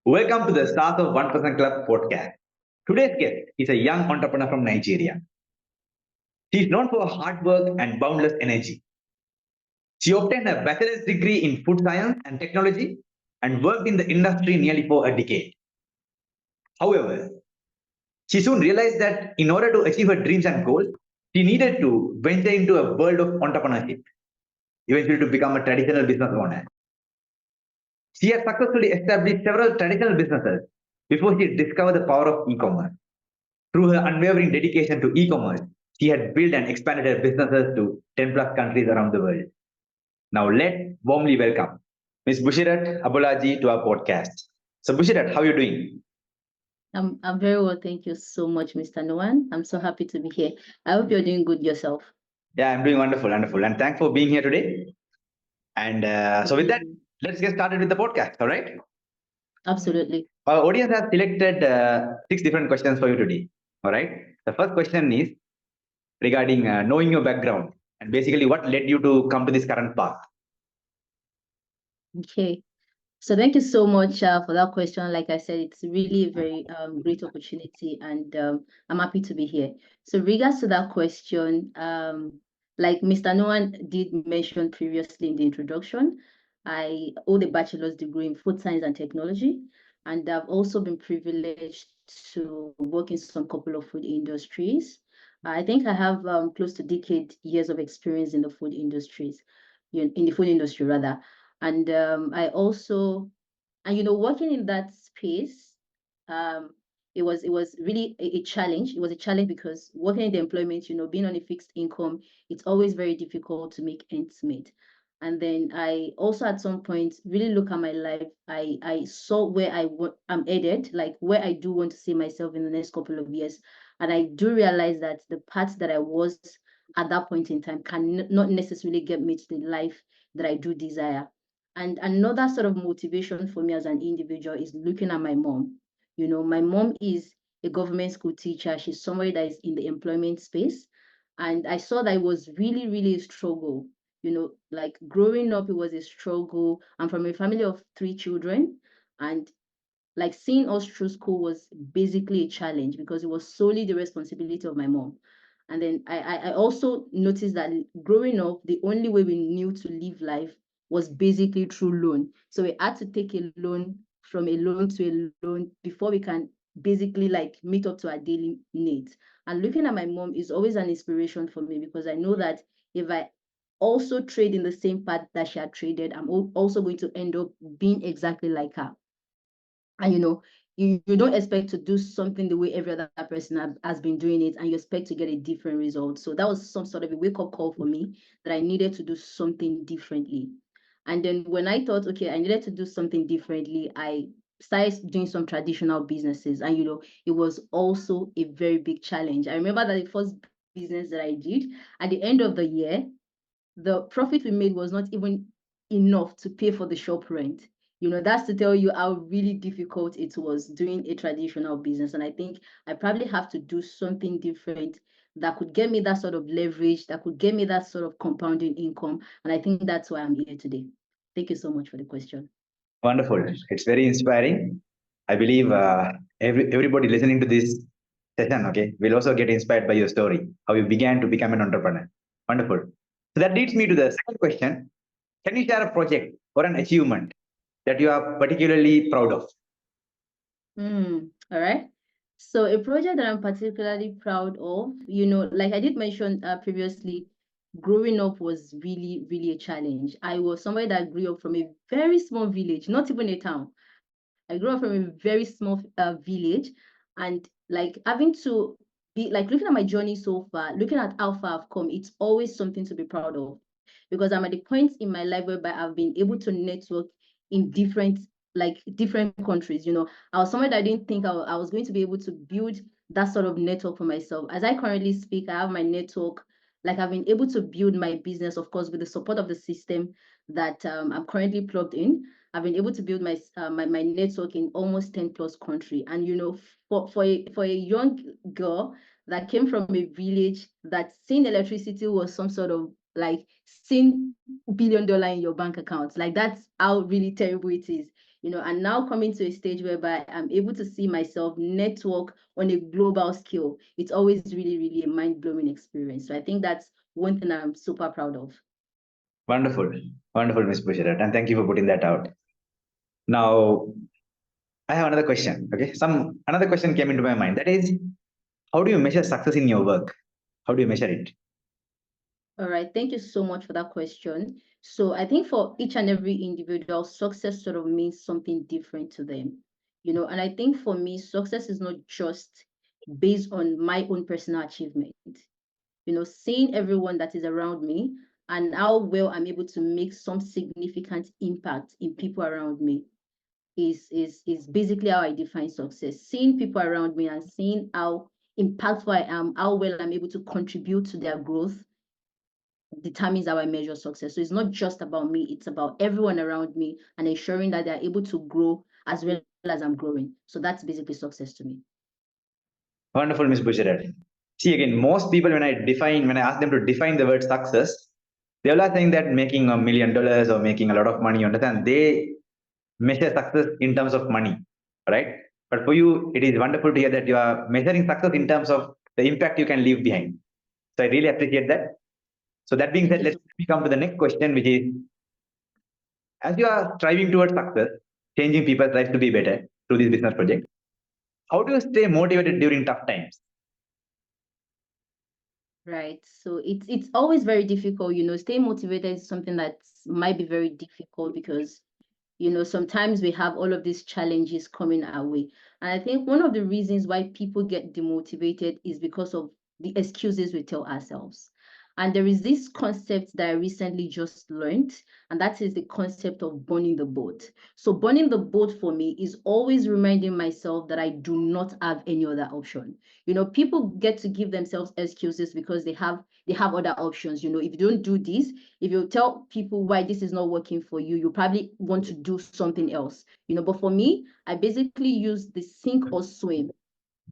Welcome to the Stars of 1% Club podcast. Today's guest is a young entrepreneur from Nigeria. She is known for her hard work and boundless energy. She obtained a bachelor's degree in food science and technology and worked in the industry nearly for a decade. However, she soon realized that in order to achieve her dreams and goals, she needed to venture into a world of entrepreneurship, eventually to become a traditional business owner. She has successfully established several traditional businesses before she discovered the power of e-commerce. Through her unwavering dedication to e-commerce, she had built and expanded her businesses to 10 plus countries around the world. Now let's warmly welcome Ms. Bushirat Abolaji to our podcast. So Bushirat, how are you doing? I'm very well, thank you so much, Mr. Noan. I'm so happy to be here. I hope you're doing good yourself. Yeah, I'm doing wonderful, wonderful. And thanks for being here today. And so with that, let's get started with the podcast, all right? Absolutely. Our audience has selected 6 different questions for you today, all right? The first question is regarding knowing your background and basically what led you to come to this current path. Okay. So thank you so much for that question. Like I said, it's really a very great opportunity, and I'm happy to be here. So regards to that question, like Mr. Noan did mention previously in the introduction, I hold a bachelor's degree in food science and technology, and I've also been privileged to work in some couple of food industries. I think I have close to decade years of experience in the food industries, in the food industry rather. And I also, and working in that space, um, it was really a challenge. It was a challenge because working in the employment, being on a fixed income, it's always very difficult to make ends meet. And then I also at some point really look at my life. I saw where I'm headed, like where I do want to see myself in the next couple of years, and I do realize that the path that I was at that point in time can not necessarily get me to the life that I do desire. And another sort of motivation for me as an individual is looking at my mom. My mom is a government school teacher. She's somebody that is in the employment space. And I saw that it was really, really a struggle. Like growing up, it was a struggle. I'm from a family of 3 children. And like seeing us through school was basically a challenge because it was solely the responsibility of my mom. And then I also noticed that growing up, the only way we knew to live life was basically through loan. So we had to take a loan from a loan to a loan before we can basically like meet up to our daily needs. And looking at my mom is always an inspiration for me because I know that if I also trade in the same path that she had traded, I'm also going to end up being exactly like her. And you don't expect to do something the way every other person has been doing it, and you expect to get a different result. So that was some sort of a wake-up call for me that I needed to do something differently. And then when I thought, okay, I needed to do something differently, I started doing some traditional businesses. And it was also a very big challenge. I remember that the first business that I did at the end of the year, the profit we made was not even enough to pay for the shop rent. That's to tell you how really difficult it was doing a traditional business. And I think I probably have to do something different that could get me that sort of leverage, that could get me that sort of compounding income. And I think that's why I'm here today. Thank you so much for the question. Wonderful. It's very inspiring. I believe everybody listening to this session, okay, will also get inspired by your story, how you began to become an entrepreneur. Wonderful. So that leads me to the second question. Can you share a project or an achievement that you are particularly proud of? All right. So a project that I'm particularly proud of, like I did mention previously, growing up was really, really a challenge. I was somebody that grew up from a very small village, not even a town. I grew up from a very small village, and like having to be like looking at my journey so far, looking at how far I've come, it's always something to be proud of because I'm at the point in my life whereby I've been able to network in different countries. I was somewhere that I didn't think I was going to be able to build that sort of network for myself. As I currently speak, I have my network. Like I've been able to build my business, of course, with the support of the system that I'm currently plugged in. I've been able to build my network in almost 10 plus country. And for a young girl that came from a village that seeing electricity was some sort of like seeing $1 billion in your bank account. Like that's how really terrible it is. and now coming to a stage whereby I'm able to see myself network on a global scale. It's always really, really a mind-blowing experience. So I think that's one thing I'm super proud of. Wonderful. Wonderful, Miss Bushirat. And thank you for putting that out. Now, I have another question. Okay. Another question came into my mind. That is, how do you measure success in your work? How do you measure it? All right, thank you so much for that question. So I think for each and every individual, success sort of means something different to them, and I think for me, success is not just based on my own personal achievement. Seeing everyone that is around me and how well I'm able to make some significant impact in people around me is basically how I define success. Seeing people around me and seeing how impactful I am, how well I'm able to contribute to their growth determines how I measure success. So it's not just about me, it's about everyone around me and ensuring that they're able to grow as well as I'm growing. So that's basically success to me. Wonderful, Miss Bushirat. See, again, most people, when I ask them to define the word success, they all are saying that making $1 million or making a lot of money, you understand? They measure success in terms of money, right? But for you, it is wonderful to hear that you are measuring success in terms of the impact you can leave behind. So I really appreciate that. So that being Thank said, you let's so come to the next question, which is, as you are striving towards success, changing people's lives to be better through this business project, how do you stay motivated during tough times? Right. So it's always very difficult, staying motivated is something that might be very difficult because sometimes we have all of these challenges coming our way. And I think one of the reasons why people get demotivated is because of the excuses we tell ourselves. And there is this concept that I recently just learned, and that is the concept of burning the boat. So, burning the boat for me is always reminding myself that I do not have any other option. People get to give themselves excuses because they have other options. If you don't do this, if you tell people why this is not working for you, you probably want to do something else. But for me, I basically use the sink or swim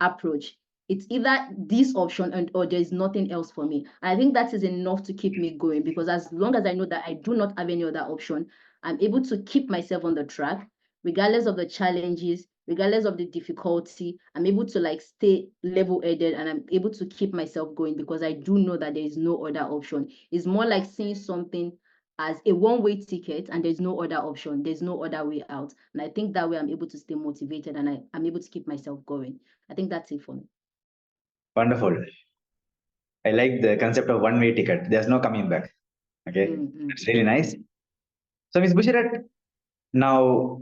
approach. It's either this option or there's nothing else for me. And I think that is enough to keep me going because as long as I know that I do not have any other option, I'm able to keep myself on the track, regardless of the challenges, regardless of the difficulty. I'm able to stay level-headed and I'm able to keep myself going because I do know that there is no other option. It's more like seeing something as a one-way ticket and there's no other option. There's no other way out. And I think that way I'm able to stay motivated and I'm able to keep myself going. I think that's it for me. Wonderful. I like the concept of one-way ticket. There's no coming back. Okay, Mm-hmm. that's really nice. So, Ms. Bushirat, now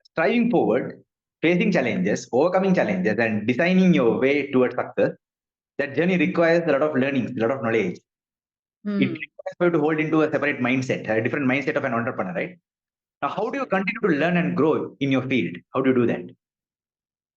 striving forward, facing challenges, overcoming challenges, and designing your way towards success, that journey requires a lot of learning, a lot of knowledge. It requires you to hold into a separate mindset, a different mindset of an entrepreneur, right? Now, how do you continue to learn and grow in your field? How do you do that?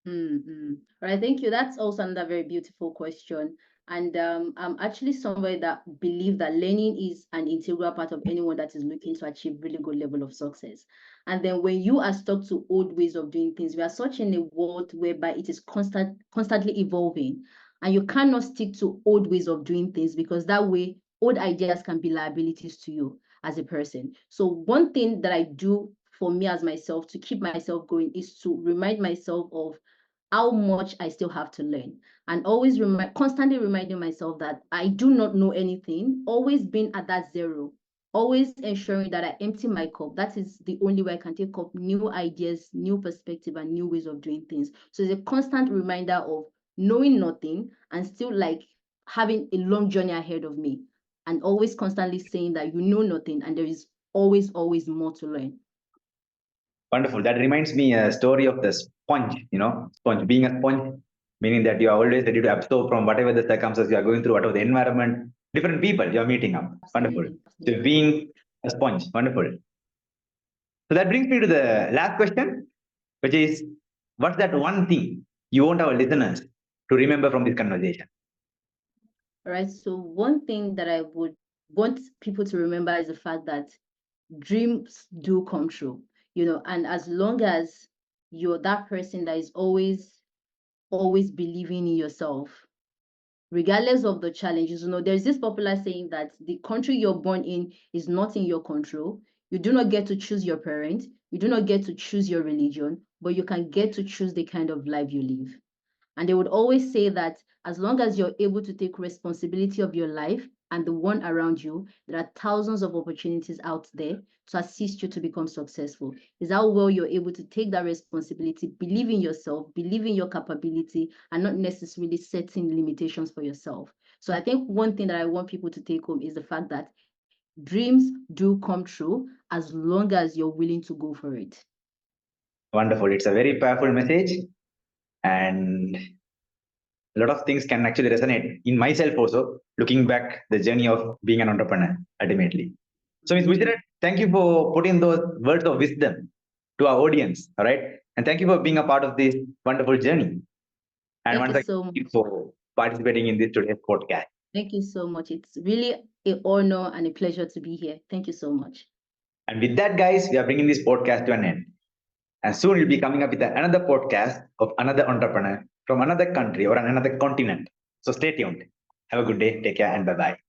Mm-hmm. All right, thank you. That's also another very beautiful question. And I'm actually somebody that believe that learning is an integral part of anyone that is looking to achieve really good level of success. And then when you are stuck to old ways of doing things, we are such in a world whereby it is constantly evolving. And you cannot stick to old ways of doing things because that way old ideas can be liabilities to you as a person. So one thing that I do for me as myself to keep myself going is to remind myself of how much I still have to learn and always constantly reminding myself that I do not know anything, always being at that zero, always ensuring that I empty my cup. That is the only way I can take up new ideas, new perspective, and new ways of doing things. So it's a constant reminder of knowing nothing and still having a long journey ahead of me and always constantly saying that you know nothing and there is always more to learn. Wonderful. That reminds me a story of the sponge, sponge being a sponge, meaning that you are always ready to absorb from whatever the circumstances you are going through, whatever the environment, different people you are meeting up. Wonderful. Absolutely. So being a sponge, wonderful. So that brings me to the last question, which is, what's that one thing you want our listeners to remember from this conversation? All right. So one thing that I would want people to remember is the fact that dreams do come true, and as long as you're that person that is always believing in yourself, regardless of the challenges. There's this popular saying that the country you're born in is not in your control. You do not get to choose your parents. You do not get to choose your religion, but you can get to choose the kind of life you live. And they would always say that as long as you're able to take responsibility of your life and the one around you, there are thousands of opportunities out there to assist you to become successful. Is how well you're able to take that responsibility, believe in yourself, believe in your capability, and not necessarily setting limitations for yourself. So I think one thing that I want people to take home is the fact that dreams do come true as long as you're willing to go for it. Wonderful. It's a very powerful message, and a lot of things can actually resonate in myself also, looking back the journey of being an entrepreneur ultimately. So, Ms. Bushirat, thank you for putting those words of wisdom to our audience. All right. And thank you for being a part of this wonderful journey. And Thank once you again, so thank much. you for participating in this today's podcast. Thank you so much. It's really an honor and a pleasure to be here. Thank you so much. And with that, guys, we are bringing this podcast to an end. And soon we'll be coming up with another podcast of another entrepreneur from another country or another continent. So stay tuned. Have a good day. Take care and bye bye.